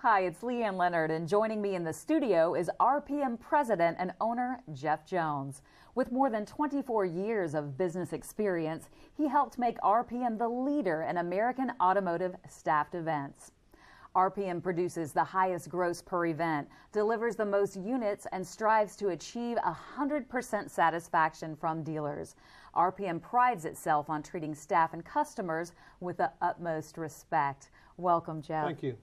Hi, it's Leanne Leonard, and joining me in the studio is RPM President and owner Jeff Jones. With more than 24 years of business experience, he helped make RPM the leader in American automotive staffed events. RPM produces the highest gross per event, delivers the most units, and strives to achieve 100% satisfaction from dealers. RPM prides itself on treating staff and customers with the utmost respect. Welcome, Jeff. Thank you.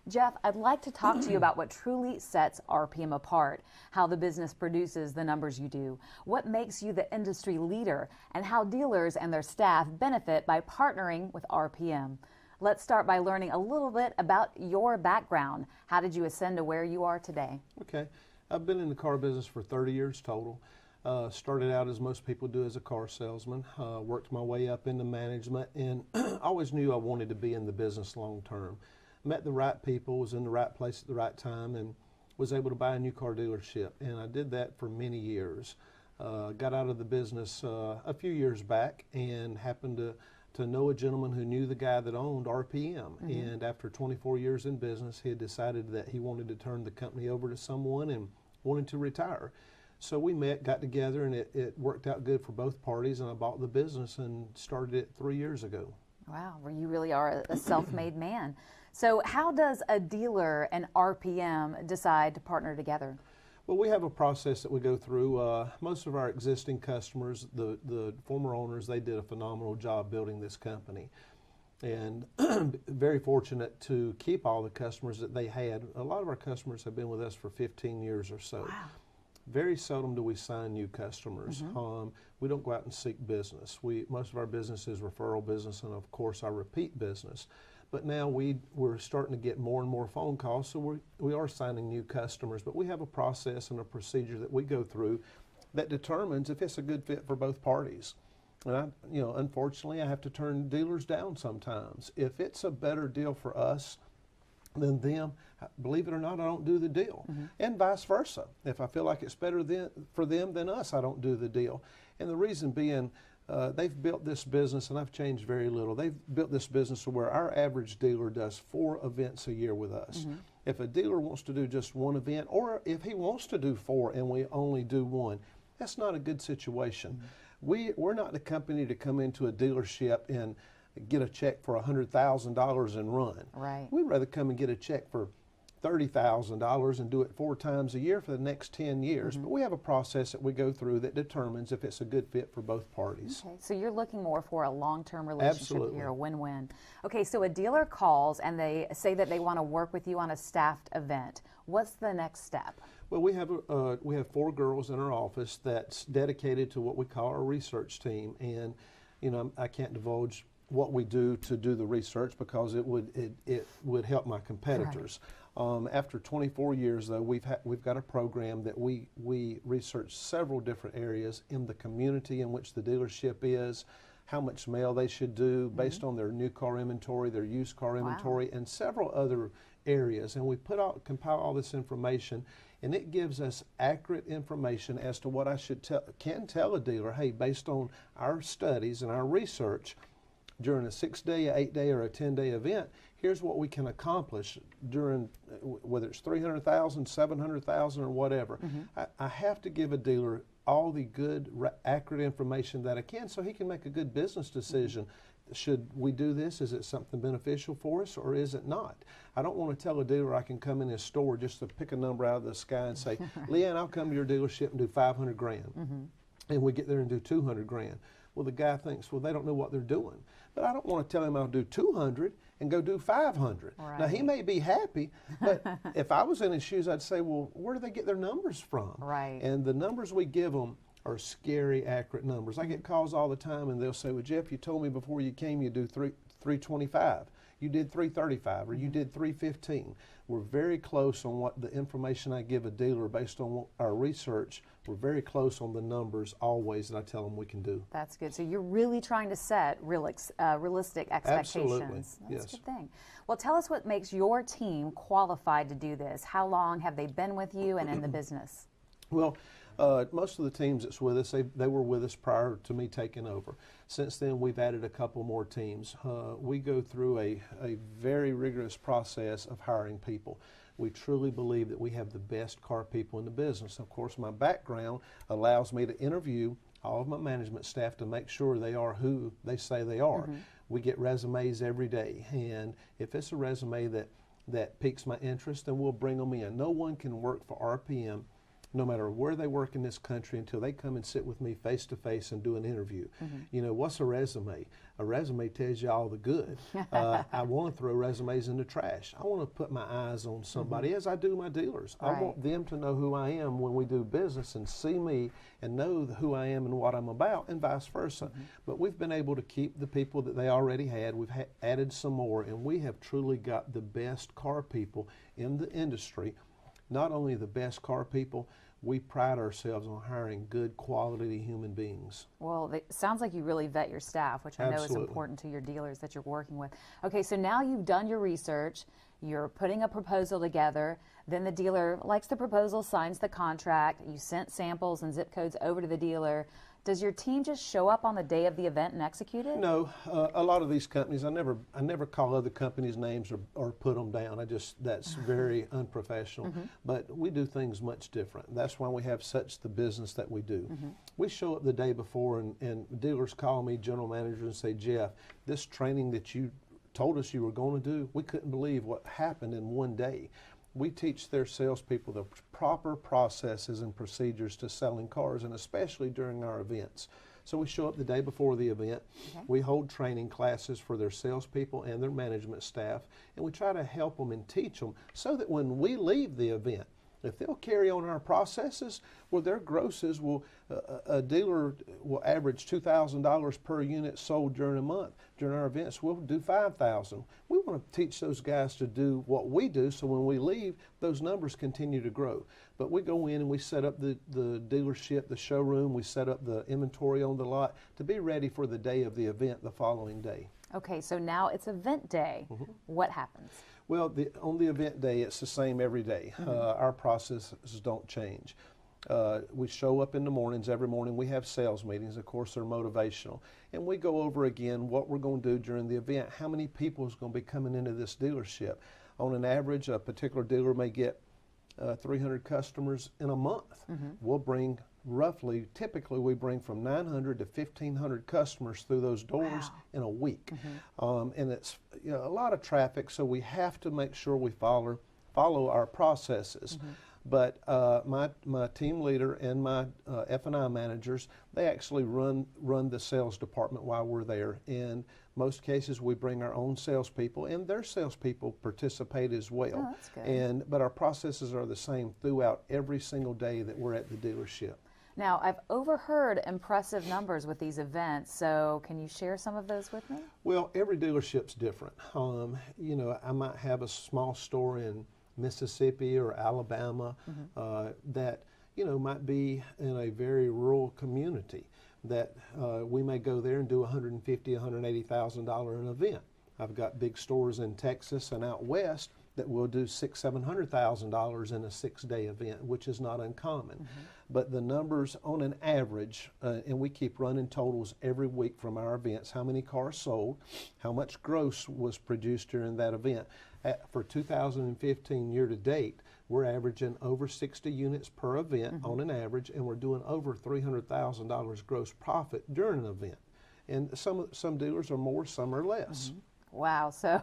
Jeff, I'd like to talk to you about what truly sets RPM apart, how the business produces the numbers you do, what makes you the industry leader, and how dealers and their staff benefit by partnering with RPM. Let's start by learning a little bit about your background. How did you ascend to where you are today? Okay. I've been in the car business for 30 years total. Started out as most people do as a car salesman, worked my way up into management, and always knew I wanted to be in the business long term. Met the right people, was in the right place at the right time, and was able to buy a new car dealership. And I did that for many years. Got out of the business a few years back and happened to know a gentleman who knew the guy that owned RPM. And after 24 years in business, he had decided that he wanted to turn the company over to someone and wanted to retire. So we met, got together, and it worked out good for both parties, and I bought the business and started it 3 years ago. Wow, well, you really are a self-made man. So how does a dealer and RPM decide to partner together? Well, we have a process that we go through. Most of our existing customers, the former owners, they did a phenomenal job building this company. And very fortunate to keep all the customers that they had. A lot of our customers have been with us for 15 years or so. Wow. Very seldom do we sign new customers. We don't go out and seek business. Most of our business is referral business and, of course, our repeat business. But now we're starting to get more and more phone calls, so we are signing new customers. But we have a process and a procedure that we go through that determines if it's a good fit for both parties. And unfortunately, I have to turn dealers down sometimes. If it's a better deal for us than them, believe it or not, I don't do the deal. And vice versa. If I feel like it's better for them than us, I don't do the deal. And the reason being, they've built this business, and I've changed very little. They've built this business to where our average dealer does 4 events a year with us. If a dealer wants to do just 1 event, or if he wants to do 4 and we only do 1, that's not a good situation. We're not the company to come into a dealership and get a check for $100,000 and run. Right. We'd rather come and get a check for $30,000 and do it 4 times a year for the next 10 years. But we have a process that we go through that determines if it's a good fit for both parties. Okay, so you're looking more for a long-term relationship Absolutely. here, a win-win. Okay, so a dealer calls and they say that they want to work with you on a staffed event. What's the next step? Well, we have 4 girls in our office that's dedicated to what we call our research team, and I can't divulge what we do to do the research because it would help my competitors. Right. After 24 years, though, we've got a program that we research several different areas in the community in which the dealership is, how much mail they should do based on their new car inventory, their used car inventory, and several other areas. And we compile all this information, and it gives us accurate information as to what I can tell a dealer. Hey, based on our studies and our research, during a 6-day, a 8-day, or a 10-day event, here's what we can accomplish during, whether it's 300,000, 700,000, or whatever. I have to give a dealer all the good, accurate information that I can so he can make a good business decision. Should we do this? Is it something beneficial for us, or is it not? I don't want to tell a dealer I can come in his store just to pick a number out of the sky and say, Leanne, I'll come to your dealership and do 500 grand. And we get there and do 200 grand. Well, the guy thinks, well, they don't know what they're doing. But I don't want to tell him I'll do 200 and go do 500. Right. Now, he may be happy, but if I was in his shoes, I'd say, well, where do they get their numbers from? Right. And the numbers we give them are scary, accurate numbers. I get calls all the time, and they'll say, well, Jeff, you told me before you came you'd do 325. You did 335, or you did 315. We're very close on what the information I give a dealer based on our research. We're very close on the numbers always that I tell them we can do. That's good. So you're really trying to set realistic expectations. Absolutely. That's a good thing. Well, tell us what makes your team qualified to do this. How long have they been with you and in the business? Well, Most of the teams that's with us, they were with us prior to me taking over. Since then, we've added a couple more teams. We go through a very rigorous process of hiring people. We truly believe that we have the best car people in the business. Of course, my background allows me to interview all of my management staff to make sure they are who they say they are. We get resumes every day, and if it's a resume that piques my interest, then we'll bring them in. No one can work for RPM, no matter where they work in this country, until they come and sit with me face to face and do an interview. You know, what's a resume? A resume tells you all the good. I want to throw resumes in the trash. I want to put my eyes on somebody as I do my dealers. I want them to know who I am when we do business and see me and know who I am and what I'm about, and vice versa. But we've been able to keep the people that they already had. We've added some more, and we have truly got the best car people in the industry. Not only the best car people, we pride ourselves on hiring good quality human beings. Well, it sounds like you really vet your staff, which I know is important to your dealers that you're working with. Okay, so now you've done your research, you're putting a proposal together, then the dealer likes the proposal, signs the contract, you sent samples and zip codes over to the dealer. Does your team just show up on the day of the event and execute it? No, a lot of these companies, I never call other companies' names or put them down. That's very unprofessional. But we do things much different. That's why we have such the business that we do. We show up the day before, and dealers call me, general managers, and say, Jeff, this training that you told us you were going to do, we couldn't believe what happened in one day. We teach their salespeople the proper processes and procedures to selling cars, and especially during our events. So we show up the day before the event. We hold training classes for their salespeople and their management staff, and we try to help them and teach them so that when we leave the event, if they'll carry on our processes, well, their grosses will, a dealer will average $2,000 per unit sold during a month. During our events, we'll do $5,000. We want to teach those guys to do what we do, so when we leave, those numbers continue to grow. But we go in and we set up the dealership, the showroom, we set up the inventory on the lot to be ready for the day of the event the following day. Okay, so now it's event day. What happens? Well, on the event day, it's the same every day. Our processes don't change. We show up in the mornings. Every morning we have sales meetings. Of course, they're motivational. And we go over again what we're going to do during the event. How many people is going to be coming into this dealership? On an average, a particular dealer may get 300 customers in a month. We'll bring typically we bring from 900 to 1,500 customers through those doors in a week. And it's a lot of traffic, so we have to make sure we follow our processes. But my team leader and my F&I managers, they actually run the sales department while we're there. In most cases, we bring our own salespeople, and their salespeople participate as well. Oh, that's good. But our processes are the same throughout every single day that we're at the dealership. Now, I've overheard impressive numbers with these events, so can you share some of those with me? Well, every dealership's different. I might have a small store in Mississippi or Alabama that might be in a very rural community that we may go there and do $150,000, $180,000 an event. I've got big stores in Texas and out west that will do $600,000, $700,000 in a 6-day event, which is not uncommon. But the numbers on an average, and we keep running totals every week from our events, how many cars sold, how much gross was produced during that event. For 2015 year to date, we're averaging over 60 units per event on an average, and we're doing over $300,000 gross profit during an event. And some dealers are more, some are less. Wow, so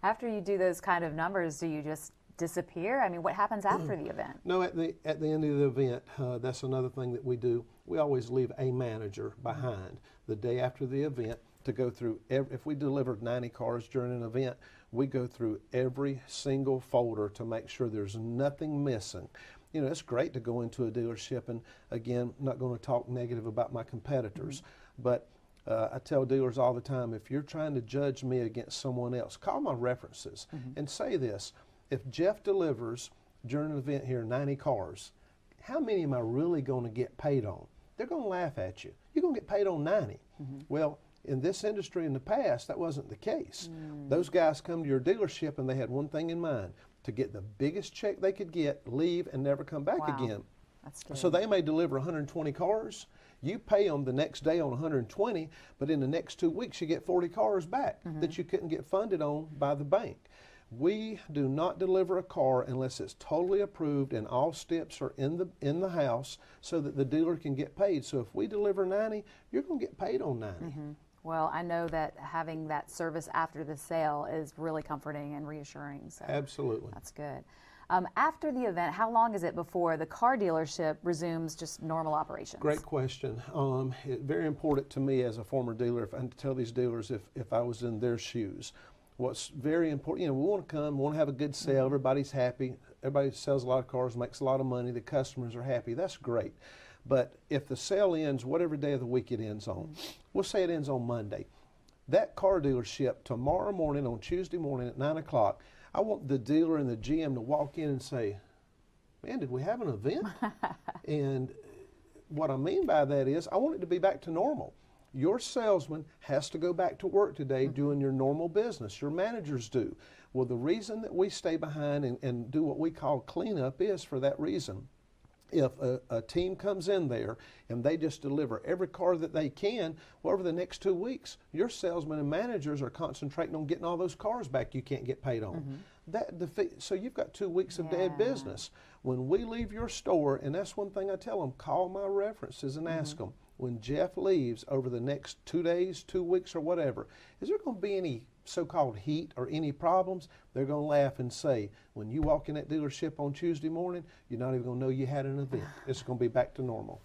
after you do those kind of numbers, do you just disappear? I mean, what happens after the event? No, at the end of the event, that's another thing that we do. We always leave a manager behind the day after the event to go through, if we delivered 90 cars during an event, we go through every single folder to make sure there's nothing missing. It's great to go into a dealership, and again, I'm not going to talk negative about my competitors, but I tell dealers all the time, if you're trying to judge me against someone else, call my references and say this: if Jeff delivers during an event here 90 cars, how many am I really going to get paid on? They're going to laugh at you. You're going to get paid on 90. Well, in this industry in the past, that wasn't the case. Those guys come to your dealership and they had one thing in mind: to get the biggest check they could get, leave, and never come back again. That's good. So they may deliver 120 cars. You pay them the next day on 120, but in the next 2 weeks you get 40 cars back that you couldn't get funded on by the bank. We do not deliver a car unless it's totally approved and all steps are in the house so that the dealer can get paid. So if we deliver 90, you're going to get paid on 90. Well, I know that having that service after the sale is really comforting and reassuring. So Absolutely. that's good. After the event, how long is it before the car dealership resumes just normal operations? Great question. Very important to me as a former dealer, if I tell these dealers if I was in their shoes. What's very important, we want to come, we want to have a good sale, everybody's happy, everybody sells a lot of cars, makes a lot of money, the customers are happy, that's great. But if the sale ends, whatever day of the week it ends on, we'll say it ends on Monday, that car dealership tomorrow morning, on Tuesday morning at 9 o'clock, I want the dealer and the GM to walk in and say, man, did we have an event? And what I mean by that is I want it to be back to normal. Your salesman has to go back to work today doing your normal business. Your managers do. Well, the reason that we stay behind and do what we call cleanup is for that reason. If a team comes in there and they just deliver every car that they can, well, over the next 2 weeks, your salesmen and managers are concentrating on getting all those cars back you can't get paid on. So you've got 2 weeks of dead business. When we leave your store, and that's one thing I tell them, call my references and ask them, when Jeff leaves over the next 2 days, 2 weeks, or whatever, is there going to be any so-called heat or any problems? They're going to laugh and say, when you walk in that dealership on Tuesday morning, you're not even going to know you had an event. It's going to be back to normal.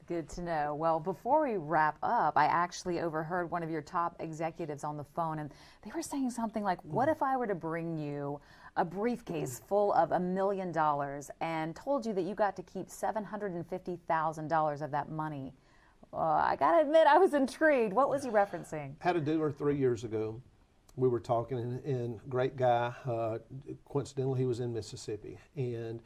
Good to know. Well, before we wrap up, I actually overheard one of your top executives on the phone, and they were saying something like, what if I were to bring you a briefcase full of $1 million and told you that you got to keep $750,000 of that money? I got to admit, I was intrigued. What was he referencing? Had a dealer 3 years ago. We were talking, and great guy. Coincidentally, he was in Mississippi, and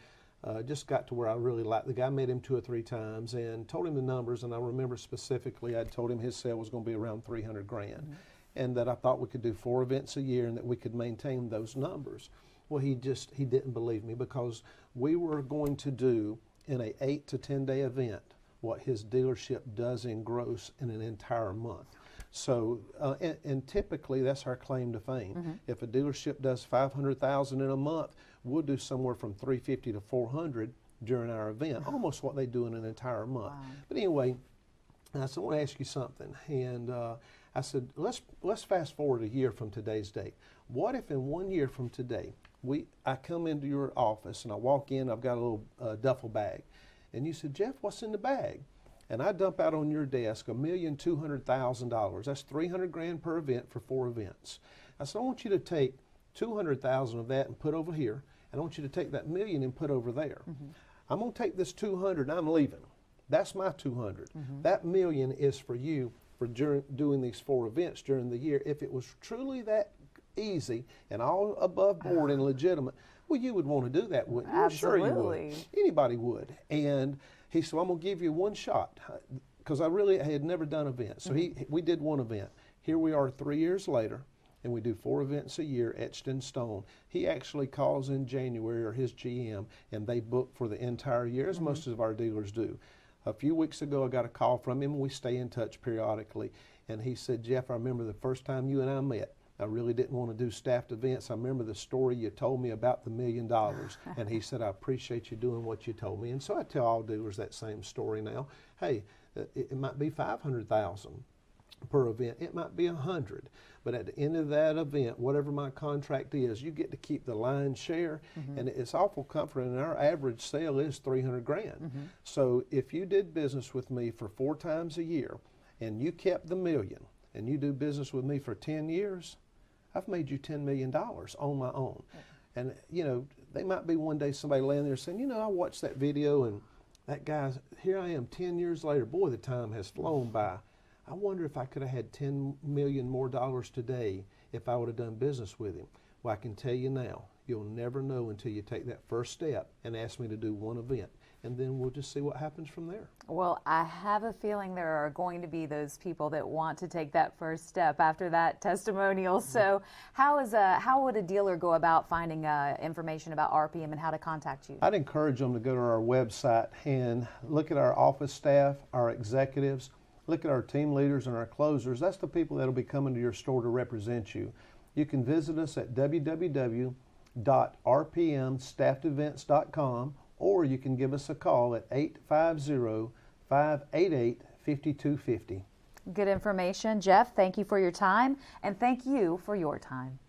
just got to where I really liked the guy. Met him 2 or 3 times and told him the numbers, and I remember specifically I told him his sale was going to be around 300 grand, and that I thought we could do 4 events a year and that we could maintain those numbers. Well, he didn't believe me, because we were going to do in a 8 to 10 day event what his dealership does in gross in an entire month. So, and typically that's our claim to fame. If a dealership does 500,000 in a month, we'll do somewhere from 350 to 400 during our event, almost what they do in an entire month. Wow. But anyway, I said, I want to ask you something, and I said, let's fast forward a year from today's date. What if in 1 year from today, I come into your office and I walk in, I've got a little duffel bag, and you said, Jeff, what's in the bag? And I dump out on your desk $1,200,000. That's 300 grand per event for 4 events. I said, I want you to take 200,000 of that and put over here, and I want you to take that million and put over there. I'm going to take this 200 and I'm leaving. That's my 200. That million is for you for doing these 4 events during the year. If it was truly that easy and all above board and legitimate, well, you would want to do that, wouldn't you? Absolutely. Sure you would. Anybody would. And he said, well, I'm going to give you 1 shot, because I had never done events. So we did 1 event. Here we are 3 years later, and we do 4 events a year etched in stone. He actually calls in January, or his GM, and they book for the entire year, as most of our dealers do. A few weeks ago, I got a call from him, and we stay in touch periodically. And he said, Jeff, I remember the first time you and I met. I really didn't want to do staffed events. I remember the story you told me about the $1 million. And he said, I appreciate you doing what you told me. And so I tell all dealers that same story now. Hey, it might be 500,000 per event. It might be 100. But at the end of that event, whatever my contract is, you get to keep the lion's share. And it's awful comforting. And our average sale is 300 grand. So if you did business with me for 4 times a year, and you kept the $1 million, and you do business with me for 10 years, I've made you $10 million on my own. And, they might be one day somebody laying there saying, I watched that video, and that guy, here I am 10 years later. Boy, the time has flown by. I wonder if I could have had $10 million more today if I would have done business with him. Well, I can tell you now, you'll never know until you take that first step and ask me to do 1 event. and then we'll just see what happens from there. Well, I have a feeling there are going to be those people that want to take that first step after that testimonial. So how would a dealer go about finding information about RPM and how to contact you? I'd encourage them to go to our website and look at our office staff, our executives, look at our team leaders and our closers. That's the people that will be coming to your store to represent you. You can visit us at www.rpmstaffedevents.com, or you can give us a call at 850-588-5250. Good information. Jeff, thank you for your time, and thank you for your time.